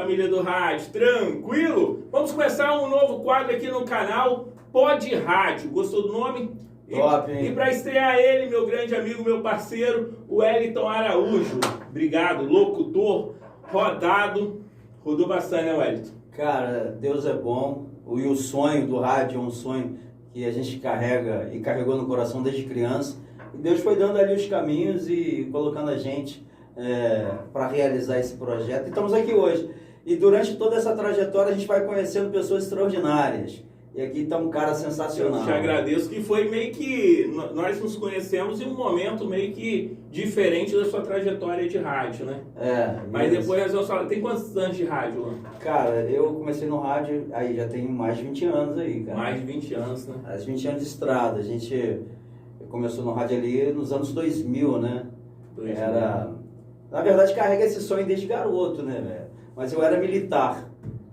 família do rádio, tranquilo? Vamos começar um novo quadro aqui no canal Pod Rádio. Gostou do nome? Top, hein? E para estrear ele, meu grande amigo, meu parceiro, o Wellington Araújo. Obrigado, locutor, rodado. Rodou bastante, né, Wellington? Cara, Deus é bom. E o sonho do rádio é um sonho que a gente carrega e carregou no coração desde criança. E Deus foi dando ali os caminhos e colocando a gente para realizar esse projeto. E estamos aqui hoje. E durante toda essa trajetória a gente vai conhecendo pessoas extraordinárias. E aqui está um cara sensacional. Eu te agradeço, que foi meio que... Nós nos conhecemos em um momento meio que diferente da sua trajetória de rádio, né? Mas isso. depois nós vamos falar... Tem quantos anos de rádio, Luan? Cara, eu comecei no rádio, aí já tem mais de 20 anos aí, cara. Mais de 20 anos, né? Mais de 20 anos de estrada. A gente começou no rádio ali nos anos 2000, né? 2000. Na verdade, carrega esse sonho desde garoto, né, velho? Mas eu era militar.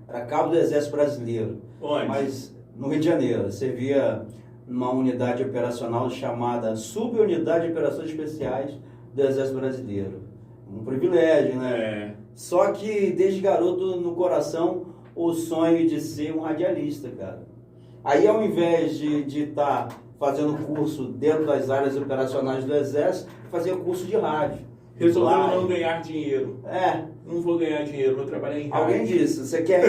Era cabo do Exército Brasileiro. Onde? Mas no Rio de Janeiro. Servia numa unidade operacional chamada Subunidade de Operações Especiais do Exército Brasileiro. Um privilégio, né? Só que desde garoto no coração o sonho de ser um radialista, cara. Aí ao invés de estar fazendo curso dentro das áreas operacionais do Exército, fazia curso de rádio. Resolveu não ganhar dinheiro. Não vou ganhar dinheiro, vou trabalhar em rádio. Alguém disse, você quer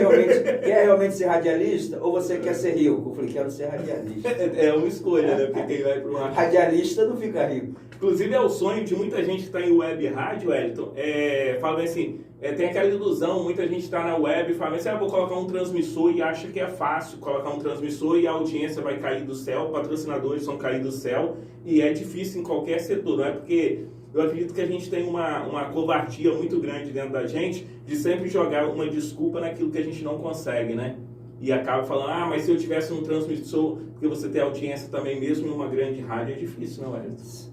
realmente ser radialista ou você quer ser rico? Eu falei, quero ser radialista. É uma escolha, né? Porque quem vai pro rádio... Radialista não fica rico. Inclusive é o sonho de muita gente que está em web rádio, Wellington. Fala assim, tem aquela ilusão, muita gente está na web e fala assim, vou colocar um transmissor e acha que é fácil colocar um transmissor e a audiência vai cair do céu, patrocinadores vão cair do céu, e é difícil em qualquer setor, não é? Porque eu acredito que a gente tem uma covardia muito grande dentro da gente de sempre jogar uma desculpa naquilo que a gente não consegue, né? E acaba falando, mas se eu tivesse um transmissor, porque você tem audiência também mesmo em uma grande rádio, é difícil, não é?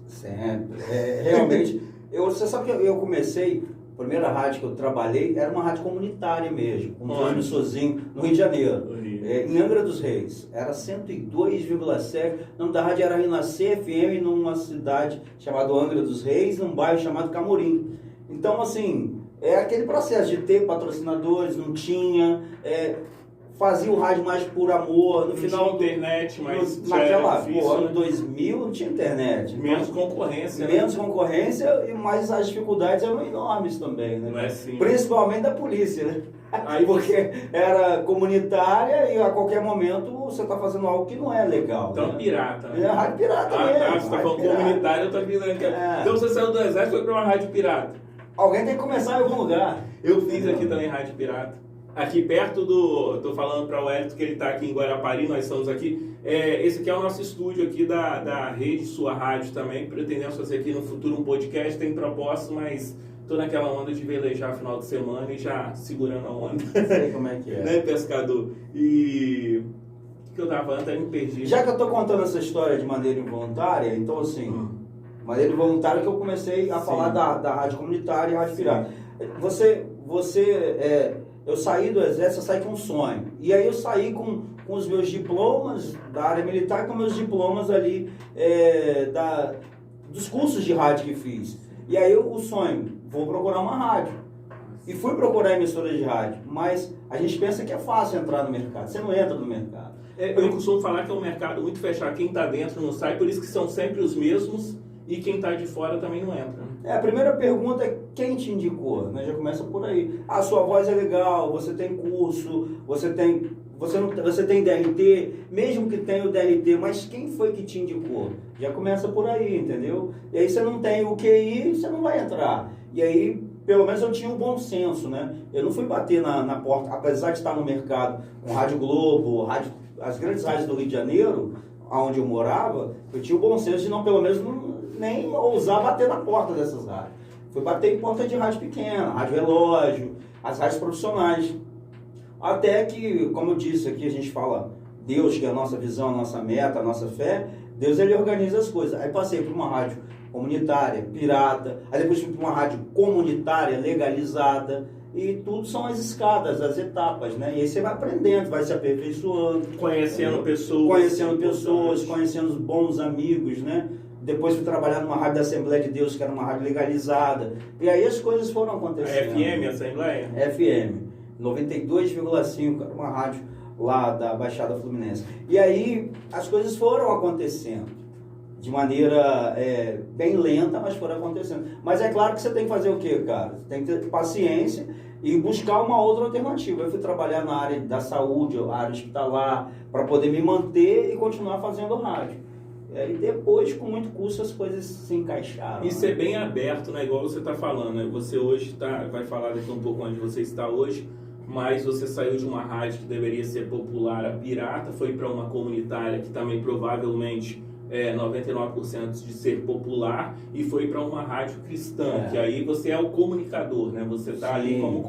Sempre. Realmente, você sabe que eu comecei, a primeira rádio que eu trabalhei era uma rádio comunitária mesmo, um transmissorzinho no Rio de Janeiro, em Angra dos Reis. Era 102,7, o nome da rádio era Renascer FM, numa cidade chamada Angra dos Reis, num bairro chamado Camorim. Então, assim, é aquele processo de ter patrocinadores, não tinha... fazia o rádio mais por amor, no final... Tinha internet, mas naquela, difícil, ano né? 2000 não tinha internet. Menos concorrência. Menos concorrência, mas as dificuldades eram enormes também, né? Não é assim, principalmente da polícia, né? Aí porque era comunitária e a qualquer momento você está fazendo algo que não é legal. Então, né? pirata. Né? É rádio pirata mesmo. Tá, você está falando comunitário, eu estou aqui. Então você saiu do exército e foi para uma rádio pirata. Alguém tem que começar em algum lugar. Eu fiz aqui também rádio pirata. Aqui perto do... Estou falando para o Wellington que ele está aqui em Guarapari, nós estamos aqui. Esse aqui é o nosso estúdio aqui da rede Sua Rádio também. Pretendemos fazer aqui no futuro um podcast, tem propósito, mas estou naquela onda de velejar final de semana e já segurando a onda. Sei como é que é. Né, pescador? E... O que eu estava falando? Até me perdi. Já que eu estou contando essa história de maneira involuntária, então assim... maneira involuntária que eu comecei a falar da rádio comunitária e rádio pirata. Eu saí do exército, eu saí com um sonho. E aí eu saí com os meus diplomas da área militar, com meus diplomas ali dos cursos de rádio que fiz. E aí o sonho, vou procurar uma rádio. E fui procurar emissoras de rádio. Mas a gente pensa que é fácil entrar no mercado. Você não entra no mercado. Eu costumo falar que é um mercado muito fechado. Quem está dentro não sai, por isso que são sempre os mesmos. E quem está de fora também não entra. A primeira pergunta é quem te indicou, né? Já começa por aí. A sua voz é legal, você tem curso, você tem DRT, mesmo que tenha o DRT, mas quem foi que te indicou? Já começa por aí, entendeu? E aí você não tem o QI, você não vai entrar. E aí, pelo menos eu tinha um bom senso, né? Eu não fui bater na porta, apesar de estar no mercado com Rádio Globo, as grandes rádios do Rio de Janeiro, onde eu morava, eu tinha o bom senso de não, pelo menos, nem ousar bater na porta dessas rádios. Fui bater em porta de rádio pequena, rádio relógio, as rádios profissionais. Até que, como eu disse aqui, a gente fala Deus, que é a nossa visão, a nossa meta, a nossa fé. Deus, ele organiza as coisas. Aí passei por uma rádio comunitária, pirata, aí depois fui para uma rádio comunitária, legalizada. E tudo são as escadas, as etapas, né? E aí você vai aprendendo, vai se aperfeiçoando. Conhecendo pessoas. Conhecendo os bons amigos, né? Depois fui trabalhar numa rádio da Assembleia de Deus, que era uma rádio legalizada. E aí as coisas foram acontecendo. A FM, Assembleia? FM. 92,5, era uma rádio lá da Baixada Fluminense. E aí as coisas foram acontecendo de maneira bem lenta, mas foram acontecendo. Mas é claro que você tem que fazer o quê, cara? Você tem que ter paciência e buscar uma outra alternativa. Eu fui trabalhar na área da saúde, a área hospitalar, para poder me manter e continuar fazendo rádio. E depois, com muito custo, as coisas se encaixaram. E ser bem aberto, né? Igual você está falando, né? Você hoje vai falar daqui um pouco onde você está hoje, mas você saiu de uma rádio que deveria ser popular, a pirata, foi para uma comunitária que também provavelmente 99% de ser popular, e foi para uma rádio cristã, que aí você é o comunicador, né? Você está ali como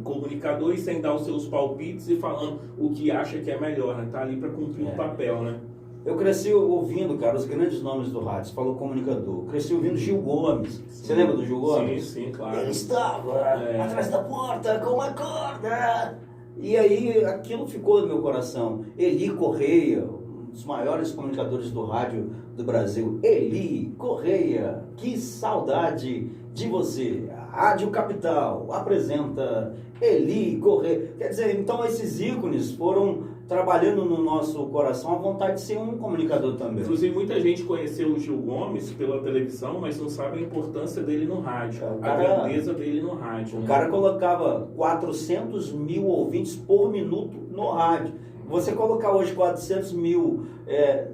comunicador e sem dar os seus palpites e falando o que acha que é melhor, né? Tá ali para cumprir um papel, né? Eu cresci ouvindo, cara, os grandes nomes do rádio. Você falou comunicador. Cresci ouvindo Gil Gomes. Sim. Você lembra do Gil Gomes? Sim, claro. Ele estava atrás da porta com uma corda. E aí aquilo ficou no meu coração. Eli Correia, um dos maiores comunicadores do rádio do Brasil. Eli Correia, que saudade de você. A Rádio Capital apresenta Eli Correia. Quer dizer, então esses ícones foram trabalhando no nosso coração a vontade de ser um comunicador também. Inclusive, muita gente conheceu o Gil Gomes pela televisão, mas não sabe a importância dele no rádio, a grandeza dele no rádio. O cara colocava 400 mil ouvintes por minuto no rádio. Você colocar hoje 400 mil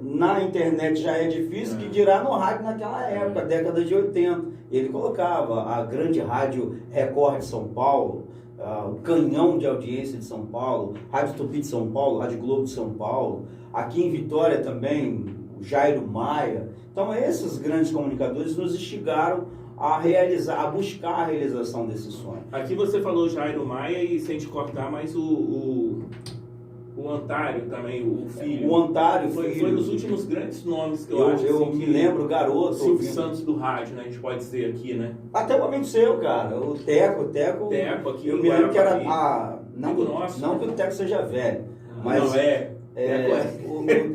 na internet já é difícil, que dirá no rádio naquela época, década de 80. Ele colocava a grande rádio Record de São Paulo, o canhão de audiência de São Paulo, Rádio Tupi de São Paulo, Rádio Globo de São Paulo, aqui em Vitória também, o Jairo Maia. Então esses grandes comunicadores nos instigaram a buscar a realização desse sonho. Aqui você falou Jairo Maia e, sem te cortar, mas o Antário também, o filho. O Antário foi dos últimos grandes nomes que eu acho. Eu assim, me lembro, garoto. Silvio Santos do rádio, né? A gente pode dizer aqui, né? Até o amigo seu, cara. O Teco aqui. Eu me lembro que era. Não que o Teco seja velho. Mas não é.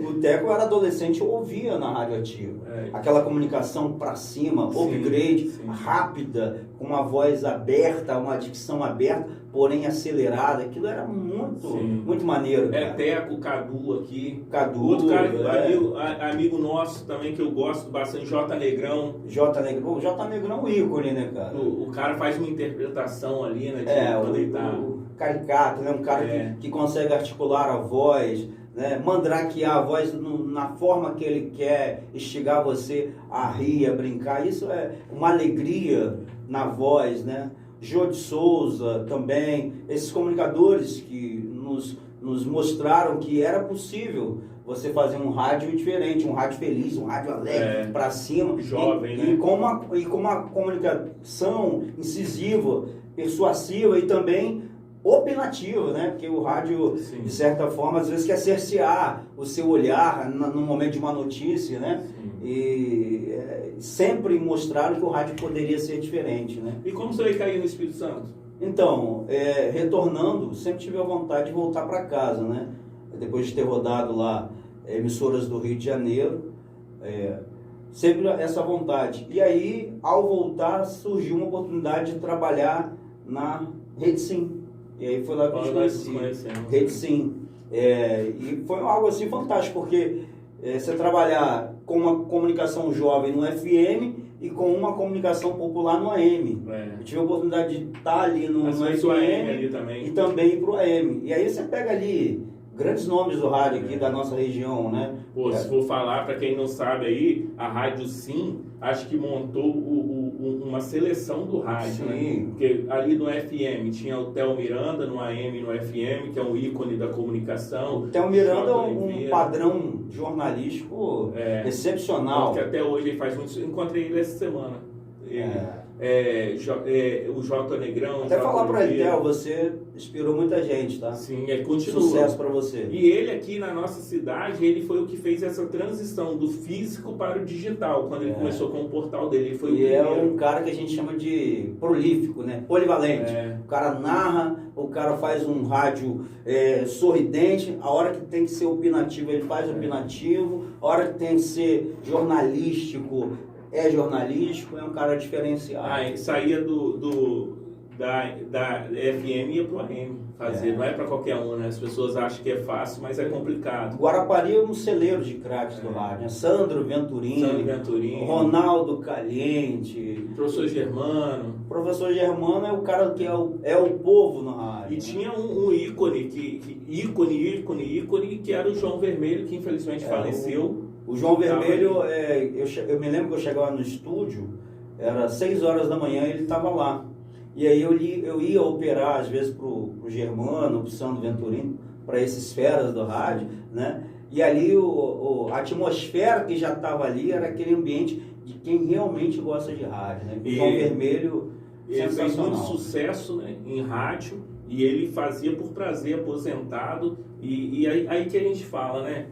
O Teco era adolescente, eu ouvia na rádio ativa. Aquela comunicação para cima, upgrade, rápida, com uma voz aberta, uma dicção aberta, porém acelerada. Aquilo era muito maneiro. Teco, Cadu aqui. Cadu. Outro cara, amigo nosso também que eu gosto bastante, J Negrão. J Negrão é um ícone, né, cara? O cara faz uma interpretação ali, né? O caricato, né? Um cara que consegue articular a voz, né? Mandrakear a voz na forma que ele quer, instigar você a rir, a brincar. Isso é uma alegria na voz, né? Jô de Souza também, esses comunicadores que nos mostraram que era possível você fazer um rádio diferente, um rádio feliz, um rádio alegre, para cima, jovem, né? E com uma comunicação incisiva, persuasiva e também opinativa, né? Porque o rádio, de certa forma, às vezes quer cercear o seu olhar no momento de uma notícia, né? E sempre mostraram que o rádio poderia ser diferente, né? E como você vai cair no Espírito Santo? Então, retornando, sempre tive a vontade de voltar para casa, né? Depois de ter rodado lá emissoras do Rio de Janeiro, sempre essa vontade. E aí, ao voltar, surgiu uma oportunidade de trabalhar na Rede Sim. E aí foi lá que eu conheci. Rede Sim. E foi algo assim fantástico, porque você trabalhar com uma comunicação jovem no FM e com uma comunicação popular no AM. Eu tive a oportunidade de estar ali no FM ali também. E também para o AM. E aí você pega ali grandes nomes do rádio aqui da nossa região, né? Se for falar, para quem não sabe aí, a Rádio Sim, acho que montou uma seleção do rádio, né? Porque ali no FM tinha o Theo Miranda, no AM e no FM, que é um ícone da comunicação. O Theo Miranda é um padrão jornalístico excepcional. Que até hoje ele faz muito. Encontrei ele essa semana. O J Negrão. Até falar para ele, Theo, você inspirou muita gente, tá? Sim, continua. Sucesso para você. E ele aqui na nossa cidade, ele foi o que fez essa transição do físico para o digital, quando ele começou com o portal dele. Ele foi o primeiro. É um cara que a gente chama de prolífico, né? Polivalente. O cara narra, o cara faz um rádio sorridente, a hora que tem que ser opinativo, ele faz opinativo, a hora que tem que ser jornalístico, jornalístico, é um cara diferenciado. Saía da FM e ia pro AM. fazer, não é para qualquer um, né? As pessoas acham que é fácil, mas é complicado. Guarapari é um celeiro de craques do rádio, né? Sandro Venturini, Ronaldo Caliente, Professor Germano. Professor Germano é o cara que é o povo no rádio. E tinha um ícone, ícone, que era o João Vermelho, que infelizmente faleceu. O João Vermelho, eu me lembro que eu chegava no estúdio, era 6 horas da manhã, ele estava lá. E aí eu ia operar, às vezes, pro Germano, pro Sandro Venturini, para esses feras do rádio, né? E ali a atmosfera que já estava ali era aquele ambiente de quem realmente gosta de rádio, né? O João Vermelho, ele fez muito sucesso, né, em rádio, e ele fazia por prazer, aposentado, e aí que a gente fala, né?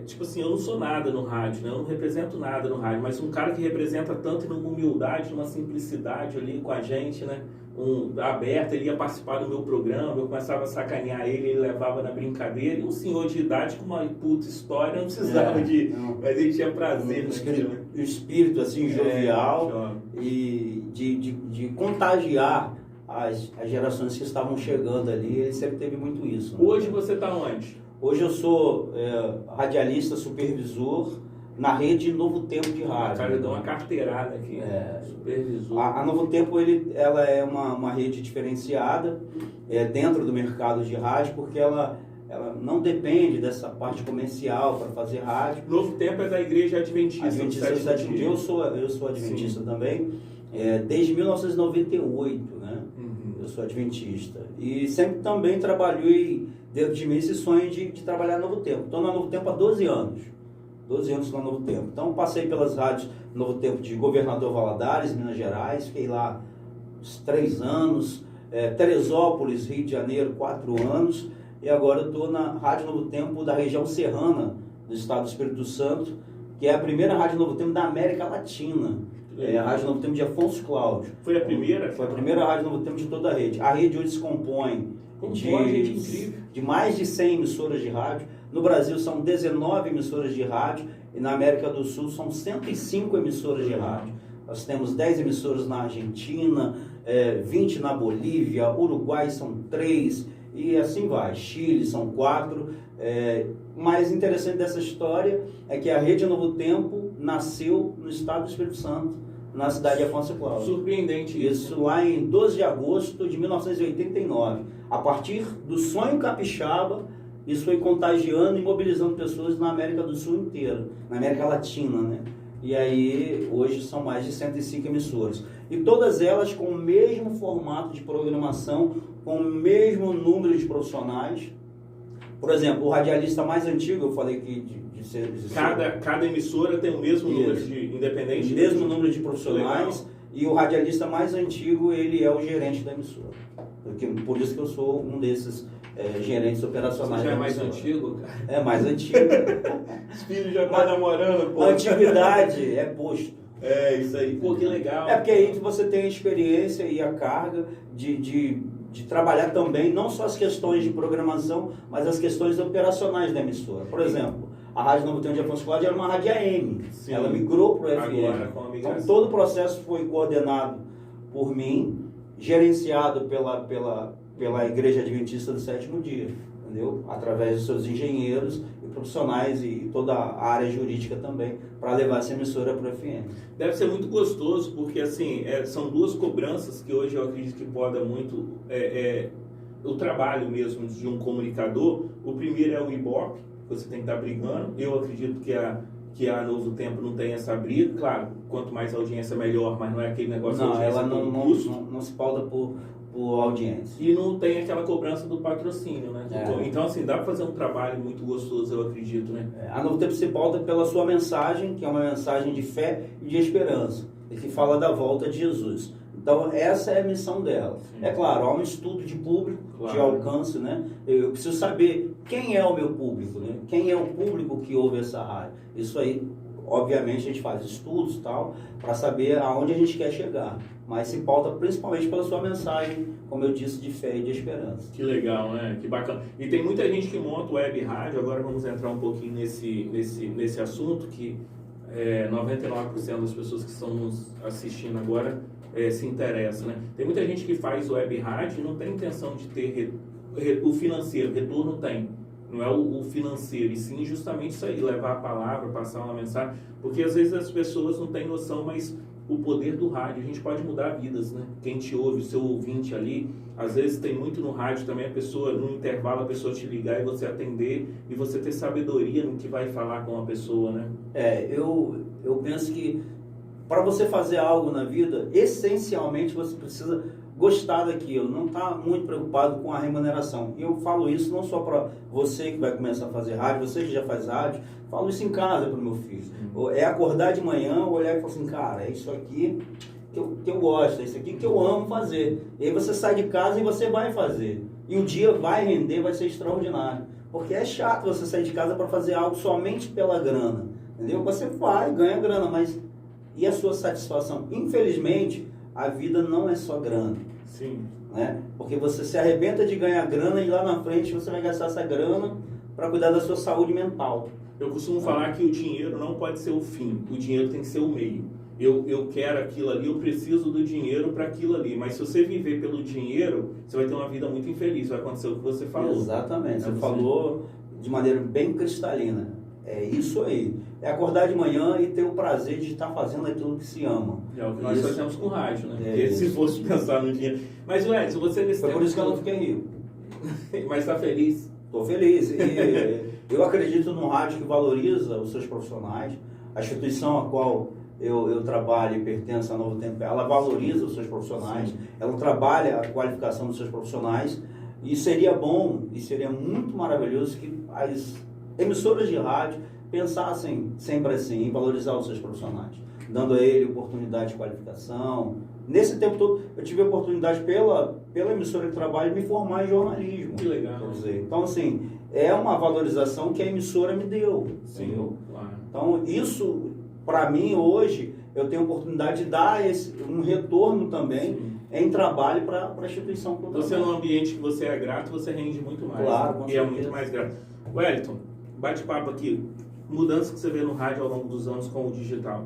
Tipo assim, eu não sou nada no rádio, né? Eu não represento nada no rádio, mas um cara que representa tanto numa humildade, numa simplicidade ali com a gente, né? Aberto, ele ia participar do meu programa, eu começava a sacanear ele levava na brincadeira, e um senhor de idade com uma puta história, não precisava mas ele tinha prazer naquilo, né? O espírito assim, jovial, e de contagiar as gerações que estavam chegando ali, ele sempre teve muito isso. Né? Hoje você está onde? Hoje eu sou radialista supervisor na rede Novo Tempo de rádio. Cara, eu dou uma carteirada aqui, supervisor. A Novo Tempo ela é uma rede diferenciada dentro do mercado de rádio, porque ela não depende dessa parte comercial para fazer rádio. Novo Tempo é da Igreja Adventista. Adventista do Sétimo Dia. Eu sou adventista também, desde 1998, né? Eu sou adventista. E sempre também trabalhei dentro de mim esse sonho de trabalhar no Novo Tempo. Estou na Novo Tempo há 12 anos. 12 anos no Novo Tempo. Então passei pelas rádios Novo Tempo de Governador Valadares, Minas Gerais, fiquei lá uns 3 anos. Teresópolis, Rio de Janeiro, 4 anos. E agora eu estou na Rádio Novo Tempo da região serrana do estado do Espírito Santo, que é a primeira Rádio Novo Tempo da América Latina. A Rádio Novo Tempo de Afonso Cláudio. Foi a primeira? Foi a primeira Rádio Novo Tempo de toda a rede. A rede hoje se compõe de mais de 100 emissoras de rádio. No Brasil são 19 emissoras de rádio e na América do Sul são 105 emissoras de rádio. Nós temos 10 emissoras na Argentina, 20 na Bolívia, Uruguai são 3 e assim vai. Chile são 4. O mais interessante dessa história é que a Rede Novo Tempo nasceu no estado do Espírito Santo, na cidade de Afonso Cláudio. Surpreendente isso. Lá em 12 de agosto de 1989. A partir do sonho capixaba, isso foi contagiando e mobilizando pessoas na América do Sul inteira, na América Latina, né? E aí, hoje são mais de 105 emissoras. E todas elas com o mesmo formato de programação, com o mesmo número de profissionais. Por exemplo, o radialista mais antigo, eu falei que cada emissora tem o mesmo número de independentes. O mesmo número de profissionais. Legal. E o radialista mais antigo, ele é o gerente da emissora. Por isso que eu sou um desses gerentes operacionais. Você já é mais antigo, cara? É mais antigo. Os filhos já estão namorando, pô. A antiguidade é posto. Isso aí. Pô, que legal. Porque aí você tem a experiência e a carga de trabalhar também, não só as questões de programação, mas as questões operacionais da emissora. Por exemplo, a Rádio Novo Tempo de Afonso Cláudio era uma rádio AM. Sim. Ela migrou para o FM. Agora, com a migração. Então, todo o processo foi coordenado por mim, gerenciado pela Igreja Adventista do Sétimo Dia, entendeu? Através dos seus engenheiros e profissionais e toda a área jurídica também, para levar essa emissora para o FM. Deve ser muito gostoso, porque assim, são duas cobranças que hoje eu acredito que podem muito o trabalho mesmo de um comunicador. O primeiro é o Ibope, você tem que estar brigando. Eu acredito que a Novo Tempo não tem essa briga. Claro, quanto mais audiência, melhor, mas não é aquele negócio de audiência. Ela não se pauta por audiência. E não tem aquela cobrança do patrocínio, né? Então, assim, dá para fazer um trabalho muito gostoso, eu acredito, né? A Novo Tempo se pauta pela sua mensagem, que é uma mensagem de fé e de esperança, e que fala da volta de Jesus. Então, essa é a missão dela. Sim. É claro, há um estudo de público, de alcance, né? Eu preciso saber quem é o meu público, né? Quem é o público que ouve essa rádio. Isso aí, obviamente, a gente faz estudos e tal, para saber aonde a gente quer chegar. Mas se pauta principalmente pela sua mensagem, como eu disse, de fé e de esperança. Que legal, né? Que bacana. E tem muita gente que monta web rádio, agora vamos entrar um pouquinho nesse assunto, que 99% das pessoas que estão nos assistindo agora se interessam, né? Tem muita gente que faz web rádio e não tem intenção de ter o financeiro, retorno tem. Não é o financeiro, e sim justamente isso aí, levar a palavra, passar uma mensagem, porque às vezes as pessoas não têm noção, mas o poder do rádio, a gente pode mudar vidas, né? Quem te ouve, o seu ouvinte ali, às vezes tem muito no rádio também, a pessoa, no intervalo, a pessoa te ligar e você atender, e você ter sabedoria no que vai falar com a pessoa, né? Eu penso que para você fazer algo na vida, essencialmente você precisa gostar daquilo, não está muito preocupado com a remuneração. E eu falo isso não só para você que vai começar a fazer rádio, você que já faz rádio, falo isso em casa para o meu filho. É acordar de manhã, olhar e falar assim, cara, é isso aqui que eu gosto, é isso aqui que eu amo fazer. E aí você sai de casa e você vai fazer. E o dia vai render, vai ser extraordinário. Porque é chato você sair de casa para fazer algo somente pela grana. Entendeu? Você vai, ganha grana, mas e a sua satisfação? Infelizmente, a vida não é só grana. Sim. Né? Porque você se arrebenta de ganhar grana e lá na frente você vai gastar essa grana para cuidar da sua saúde mental. Eu costumo falar que o dinheiro não pode ser o fim, o dinheiro tem que ser o meio. Eu quero aquilo ali, eu preciso do dinheiro para aquilo ali. Mas se você viver pelo dinheiro, você vai ter uma vida muito infeliz, vai acontecer o que você falou. Exatamente, você falou de maneira bem cristalina. É isso aí. É acordar de manhã e ter o prazer de estar fazendo aquilo que se ama. É o que nós fazemos com rádio, né? Porque se fosse pensar no dinheiro... Mas, Edson, você nesse Foi tempo... por isso que eu não fiquei rico. Mas está feliz? Estou feliz. E eu acredito num rádio que valoriza os seus profissionais. A instituição a qual eu trabalho e pertenço a Novo Tempo, ela valoriza os seus profissionais. Sim. Ela trabalha a qualificação dos seus profissionais. E seria bom, e seria muito maravilhoso que as emissoras de rádio pensassem sempre assim, em valorizar os seus profissionais, dando a ele oportunidade de qualificação. Nesse tempo todo, eu tive a oportunidade pela emissora de trabalho de me formar em jornalismo. Que legal. Quer dizer, então, assim, é uma valorização que a emissora me deu. Sim, entendeu? Claro. Então, isso, para mim, hoje, eu tenho a oportunidade de dar um retorno também. Sim. Em trabalho para a instituição. Você, num ambiente que você é grato, você rende muito mais. Claro, e é muito mais grato. Wellington, bate-papo aqui. Mudanças que você vê no rádio ao longo dos anos com o digital?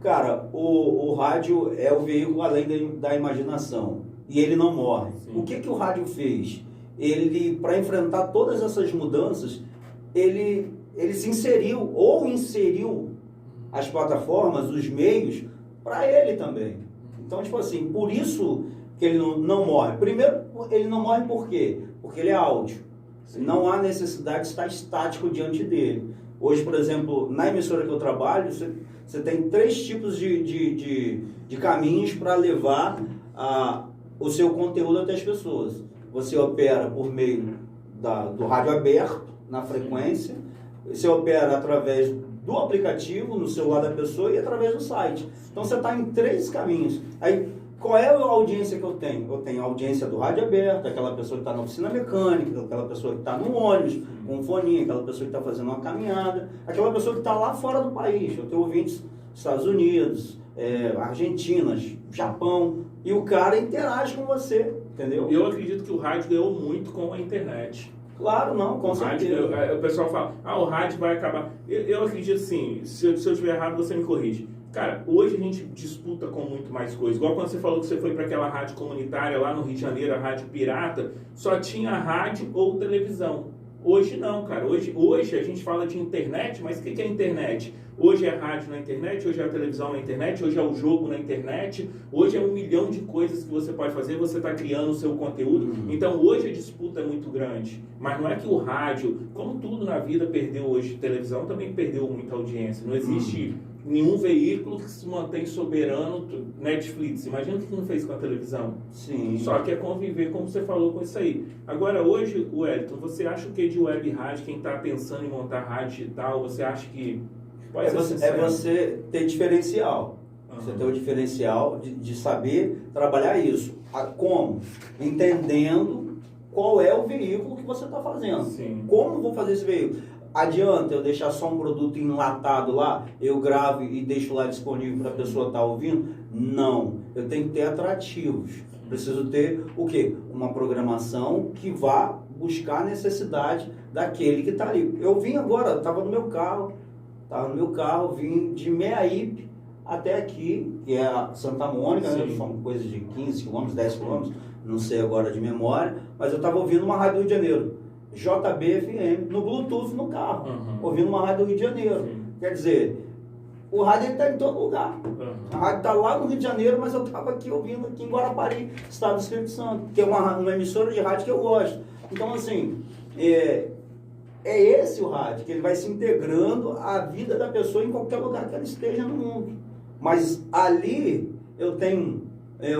Cara, o rádio é o veículo além da imaginação. E ele não morre. Sim. O que o rádio fez? Ele, para enfrentar todas essas mudanças, ele se inseriu as plataformas, os meios, para ele também. Então, tipo assim, por isso que ele não morre. Primeiro, ele não morre por quê? Porque ele é áudio. Sim. Não há necessidade de estar estático diante dele. Hoje, por exemplo, na emissora que eu trabalho, você tem 3 tipos de caminhos para levar o seu conteúdo até as pessoas. Você opera por meio do rádio aberto, na frequência. Você opera através do aplicativo, no celular da pessoa e através do site. Então você está em 3 caminhos. Aí, qual é a audiência que eu tenho? Eu tenho a audiência do rádio aberto, aquela pessoa que está na oficina mecânica, aquela pessoa que está no ônibus, com um foninho, aquela pessoa que está fazendo uma caminhada, aquela pessoa que está lá fora do país. Eu tenho ouvintes dos Estados Unidos, Argentina, Japão, e o cara interage com você, entendeu? Eu acredito que o rádio ganhou muito com a internet. Claro, não, com certeza. O pessoal fala, o rádio vai acabar. Eu acredito sim, se eu estiver errado, você me corrige. Cara, hoje a gente disputa com muito mais coisas. Igual quando você falou que você foi para aquela rádio comunitária lá no Rio de Janeiro, a rádio pirata, só tinha rádio ou televisão. Hoje não, cara. Hoje a gente fala de internet, mas o que é internet? Hoje é rádio na internet, hoje é a televisão na internet, hoje é o jogo na internet, hoje é 1 milhão de coisas que você pode fazer, você está criando o seu conteúdo. Então hoje a disputa é muito grande. Mas não é que o rádio, como tudo na vida perdeu hoje, televisão também perdeu muita audiência. Não existe nenhum veículo que se mantém soberano. Netflix, imagina o que não fez com a televisão. Sim. Só que é conviver, como você falou, com isso aí. Agora, hoje, Wellington, você acha o que de web rádio? Quem está pensando em montar rádio digital, você acha que pode ser você ter diferencial. Você ter o diferencial de saber trabalhar isso. Como? Entendendo qual é o veículo que você está fazendo. Sim. Como vou fazer esse veículo? Adianta eu deixar só um produto enlatado lá, eu gravo e deixo lá disponível para a pessoa estar ouvindo? Não. Eu tenho que ter atrativos. Preciso ter o quê? Uma programação que vá buscar a necessidade daquele que está ali. Eu vim agora, estava no meu carro, Estava no meu carro, vim de Meaípe até aqui, que é a Santa Mônica, né? São coisas de 15 quilômetros, 10 quilômetros, não sei agora de memória, mas eu estava ouvindo uma rádio do Rio de Janeiro, JB-FM, no Bluetooth no carro, ouvindo uma rádio do Rio de Janeiro. Sim. Quer dizer, o rádio está em todo lugar. A rádio está lá no Rio de Janeiro, mas eu estava aqui ouvindo aqui em Guarapari, estado do Espírito Santo, que é uma emissora de rádio que eu gosto. Então, assim, é esse o rádio, que ele vai se integrando à vida da pessoa em qualquer lugar que ela esteja no mundo. Mas ali eu tenho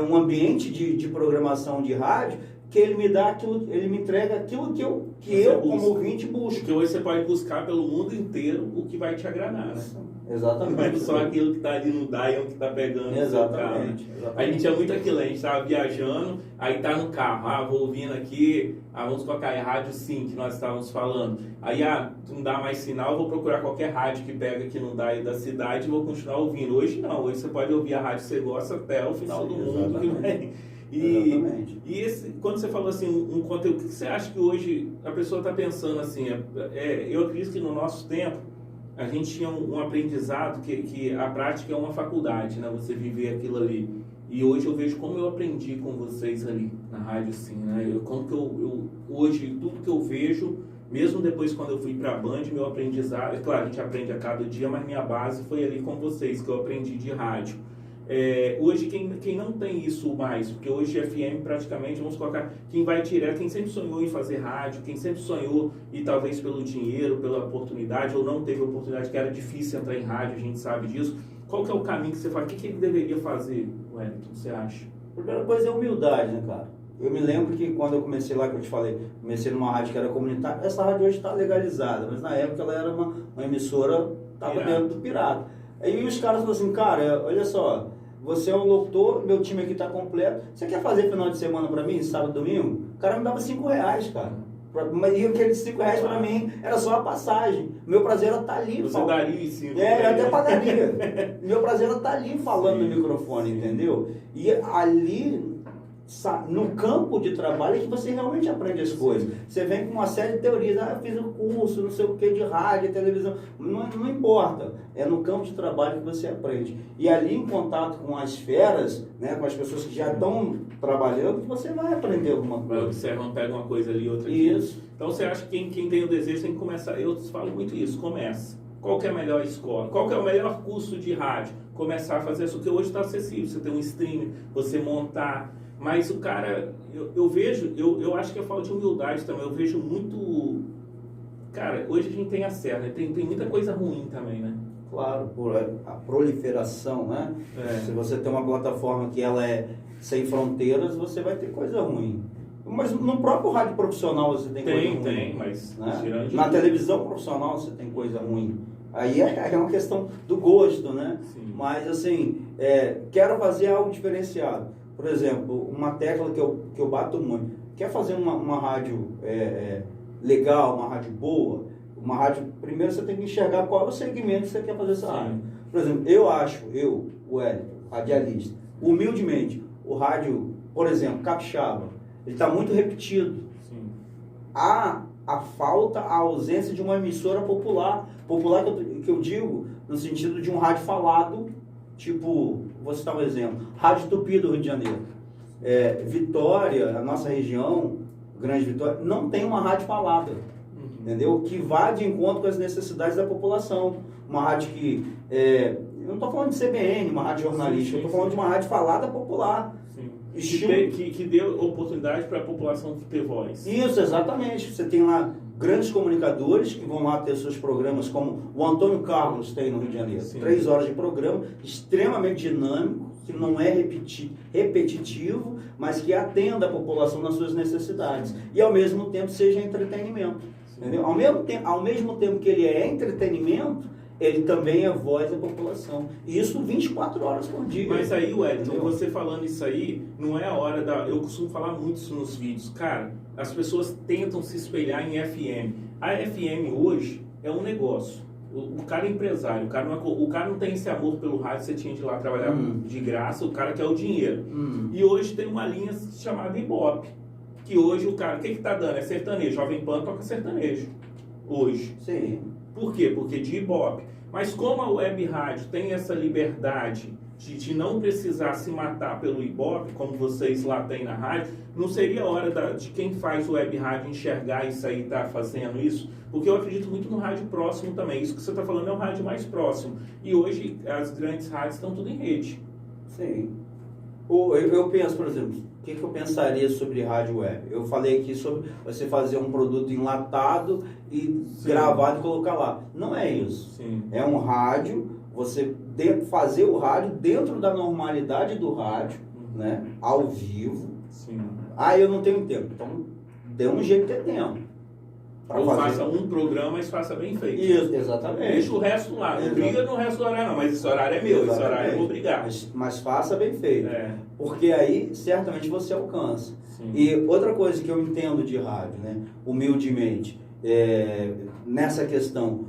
um ambiente de programação de rádio que ele me dá aquilo, ele me entrega aquilo que eu como ouvinte busco. Porque hoje você pode buscar pelo mundo inteiro o que vai te agradar, né? Exatamente. Não é só aquilo que está ali no Dion que está pegando. Exatamente. A gente tinha muito aquilo, a gente estava viajando, aí tá no carro, vou ouvindo aqui, vamos colocar a rádio sim, que nós estávamos falando. Aí, não dá mais sinal, vou procurar qualquer rádio que pega aqui no Dion da cidade e vou continuar ouvindo. Hoje não, hoje você pode ouvir a rádio que você gosta até o final do mundo. Que vem. E quando você falou assim, um conteúdo, o que você acha que hoje a pessoa está pensando assim? Eu acredito que no nosso tempo, a gente tinha um aprendizado que a prática é uma faculdade, né? Você viver aquilo ali. E hoje eu vejo como eu aprendi com vocês ali na rádio, sim, né? Hoje, tudo que eu vejo, mesmo depois quando eu fui para a Band, meu aprendizado, é claro, a gente aprende a cada dia, mas minha base foi ali com vocês, que eu aprendi de rádio. Hoje quem não tem isso mais, porque hoje FM praticamente, vamos colocar, quem sempre sonhou em fazer rádio, quem sempre sonhou e talvez pelo dinheiro, pela oportunidade, ou não teve oportunidade, que era difícil entrar em rádio, a gente sabe disso. Qual que é o caminho que você fala? O que ele deveria fazer, Wellington, você acha? A primeira coisa é humildade, né, cara? Eu me lembro que quando eu comecei lá, que eu te falei, comecei numa rádio que era comunitária, essa rádio hoje está legalizada, mas na época ela era uma emissora, estava dentro do pirata. Aí os caras falaram assim, cara, olha só, você é um locutor, meu time aqui está completo, você quer fazer final de semana para mim, sábado e domingo? O cara me dava R$5, cara. Mas aqueles R$5 para mim era só a passagem. Meu prazer era estar ali. Você daria em cima. Eu até pagaria. Meu prazer era estar ali falando no microfone, entendeu? E ali, no campo de trabalho, é que você realmente aprende as coisas. Você vem com uma série de teorias. Eu fiz um curso, não sei o que, de rádio, televisão. Não importa. É no campo de trabalho que você aprende. E ali, em contato com as feras, né, com as pessoas que já estão trabalhando, que você vai aprender alguma coisa. Vai observando, pega uma coisa ali, outra aqui. Isso. Então você acha que quem tem o desejo tem que começar. Eu falo muito isso, começa. Qual que é a melhor escola? Qual que é o melhor curso de rádio? Começar a fazer isso, porque hoje está acessível. Você tem um streaming, você montar. Mas o cara, eu vejo, eu acho que é falta de humildade também. Eu vejo muito. Cara, hoje a gente tem acesso, né? Tem muita coisa ruim também, né? Claro, por a proliferação, né? Se você tem uma plataforma que ela é sem fronteiras, você vai ter coisa ruim. Mas no próprio rádio profissional você tem coisa ruim. Tem, mas... Né? Na televisão profissional você tem coisa ruim. Aí é uma questão do gosto, né? Sim. Mas assim, quero fazer algo diferenciado. Por exemplo, uma tecla que eu bato muito. Quer fazer uma rádio legal, uma rádio boa? Uma rádio, primeiro você tem que enxergar qual é o segmento que você quer fazer essa rádio. Por exemplo, o Wellington, radialista, humildemente, o rádio, por exemplo, Capixaba, ele está muito repetido. Sim. Há a falta, a ausência de uma emissora popular que eu digo no sentido de um rádio falado, tipo, vou citar um exemplo, Rádio Tupi do Rio de Janeiro. Vitória, a nossa região, Grande Vitória, não tem uma rádio falada. Entendeu? Que vá de encontro com as necessidades da população. Uma rádio que... eu não estou falando de CBN, uma rádio jornalística, eu estou falando de uma rádio falada popular. Que deu oportunidade para a população ter voz. Isso, exatamente. Você tem lá grandes comunicadores que vão lá ter seus programas, como o Antônio Carlos tem no Rio de Janeiro. 3 horas de programa, extremamente dinâmico, que não é repetitivo, mas que atenda a população nas suas necessidades. E ao mesmo tempo seja entretenimento. Entendeu? Ao mesmo tempo que ele é entretenimento, ele também é voz da população. E isso 24 horas por dia. Mas aí, Wellington, você falando isso aí, não é a hora da... Eu costumo falar muito isso nos vídeos. Cara, as pessoas tentam se espelhar em FM. A FM hoje é um negócio. O cara é empresário, o cara não tem esse amor pelo rádio que você tinha de ir lá trabalhar de graça, o cara quer o dinheiro. E hoje tem uma linha chamada Ibope. Que hoje o cara, o que tá dando? É sertanejo. Jovem Pan toca sertanejo. Hoje. Sim. Por quê? Porque de Ibope. Mas como a web rádio tem essa liberdade de não precisar se matar pelo Ibope, como vocês lá têm na rádio, não seria hora de quem faz web rádio enxergar isso aí e tá fazendo isso? Porque eu acredito muito no rádio próximo também. Isso que você está falando é o rádio mais próximo. E hoje as grandes rádios estão tudo em rede. Sim. Eu penso, por exemplo, o que eu pensaria sobre rádio web? Eu falei aqui sobre você fazer um produto enlatado e gravado e colocar lá. Não é isso. Sim. É um rádio, você fazer o rádio dentro da normalidade do rádio, né? Ao vivo. Sim. Ah, eu não tenho tempo. Então, dê um jeito de ter tempo. Ou faça um programa, mas faça bem feito. Isso, exatamente. Deixa o resto lá. Não briga no resto do horário, não. Mas esse horário é meu, esse horário eu vou brigar. Mas faça bem feito. É. Porque aí, certamente, você alcança. Sim. E outra coisa que eu entendo de rádio, né? Humildemente, nessa questão,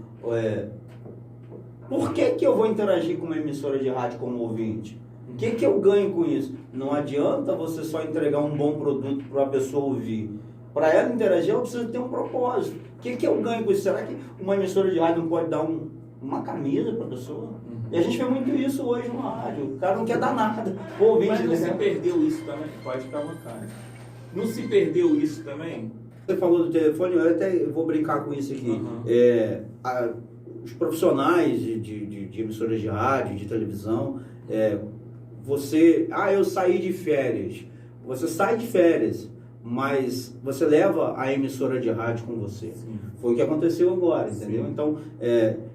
por que eu vou interagir com uma emissora de rádio como ouvinte? O que eu ganho com isso? Não adianta você só entregar um bom produto para a pessoa ouvir. Para ela interagir, ela precisa ter um propósito. O que eu ganho com isso? Será que uma emissora de rádio não pode dar uma camisa para a pessoa? E a gente vê muito isso hoje no rádio. O cara não quer dar nada. Mas não se perdeu isso também? Pode ficar à vontade. Não se perdeu isso também? Você falou do telefone, eu até vou brincar com isso aqui. Os profissionais de emissoras de rádio, de televisão, eu saí de férias. Você sai de férias, mas você leva a emissora de rádio com você. Sim. Foi o que aconteceu agora, entendeu? Sim. Então,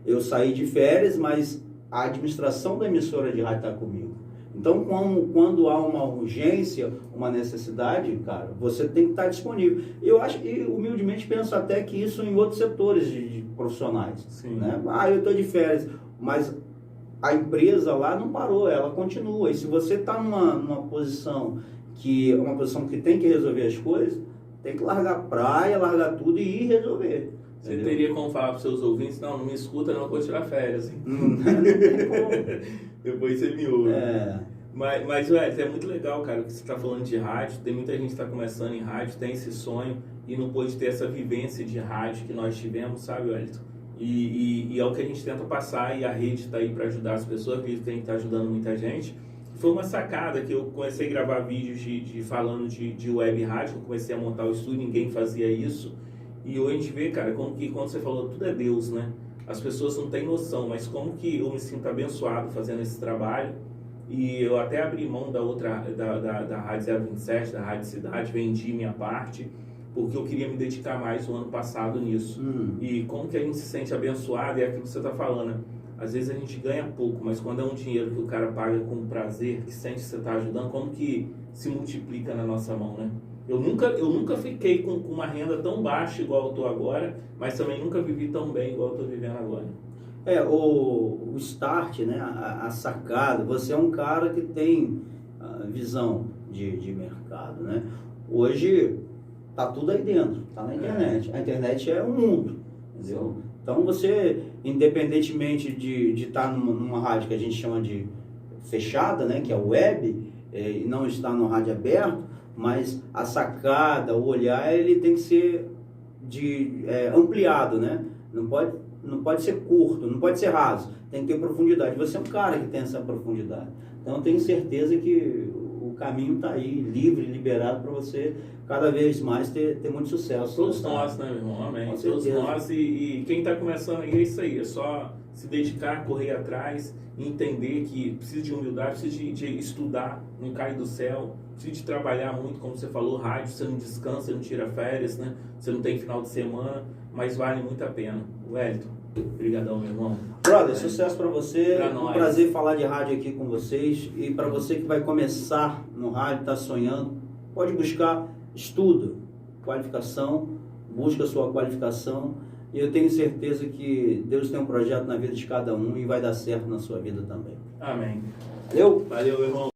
eu saí de férias, mas a administração da emissora de rádio está comigo. Então, quando há uma urgência, uma necessidade, cara, você tem que estar disponível. Eu acho, e humildemente penso até que isso em outros setores de profissionais. Sim. Né? Eu estou de férias, mas a empresa lá não parou, ela continua. E se você está numa posição que tem que resolver as coisas, tem que largar a praia, largar tudo e ir resolver. Você teria como falar para os seus ouvintes, não me escuta, não vou tirar férias. Não tem como. Depois você me ouve. Mas, velho, é muito legal, cara, que você está falando de rádio. Tem muita gente que está começando em rádio, tem esse sonho e não pôde ter essa vivência de rádio que nós tivemos, sabe, Wellington? E é o que a gente tenta passar e a rede está aí para ajudar as pessoas, acredito que a gente está ajudando muita gente. Foi uma sacada que eu comecei a gravar vídeos falando de web rádio, eu comecei a montar o estúdio, ninguém fazia isso. E hoje a gente vê, cara, como que quando você falou, tudo é Deus, né? As pessoas não têm noção, mas como que eu me sinto abençoado fazendo esse trabalho. E eu até abri mão da Rádio 027, da Rádio Cidade, vendi minha parte, porque eu queria me dedicar mais o ano passado nisso. E como que a gente se sente abençoado, é aquilo que você está falando, né? Às vezes a gente ganha pouco, mas quando é um dinheiro que o cara paga com prazer, que sente que você está ajudando, como que se multiplica na nossa mão, né? Eu nunca fiquei com uma renda tão baixa igual eu estou agora, mas também nunca vivi tão bem igual eu estou vivendo agora. O start, né, a sacada, você é um cara que tem visão de mercado, né? Hoje tá tudo aí dentro, tá na internet. A internet é um mundo, entendeu? Então você, independentemente de estar numa rádio que a gente chama de fechada, né, que é web, e não estar no rádio aberto, mas a sacada, o olhar, ele tem que ser ampliado, né? Não pode ser curto, não pode ser raso, tem que ter profundidade. Você é um cara que tem essa profundidade. Então eu tenho certeza que o caminho está aí, livre, liberado para você cada vez mais ter muito sucesso. Todos nós, né, meu irmão? Amém. Todos nós e quem está começando aí é isso aí, é só se dedicar, correr atrás, entender que precisa de humildade, precisa de estudar, não cair do céu, precisa de trabalhar muito, como você falou, rádio, você não descansa, você não tira férias, né? Você não tem final de semana, mas vale muito a pena. Wellington, obrigadão, meu irmão. Brother, sucesso para você. Pra um nós. Prazer falar de rádio aqui com vocês. E para você que vai começar no rádio, está sonhando, pode buscar estudo, qualificação, busca a sua qualificação. E eu tenho certeza que Deus tem um projeto na vida de cada um e vai dar certo na sua vida também. Amém. Valeu? Valeu, meu irmão.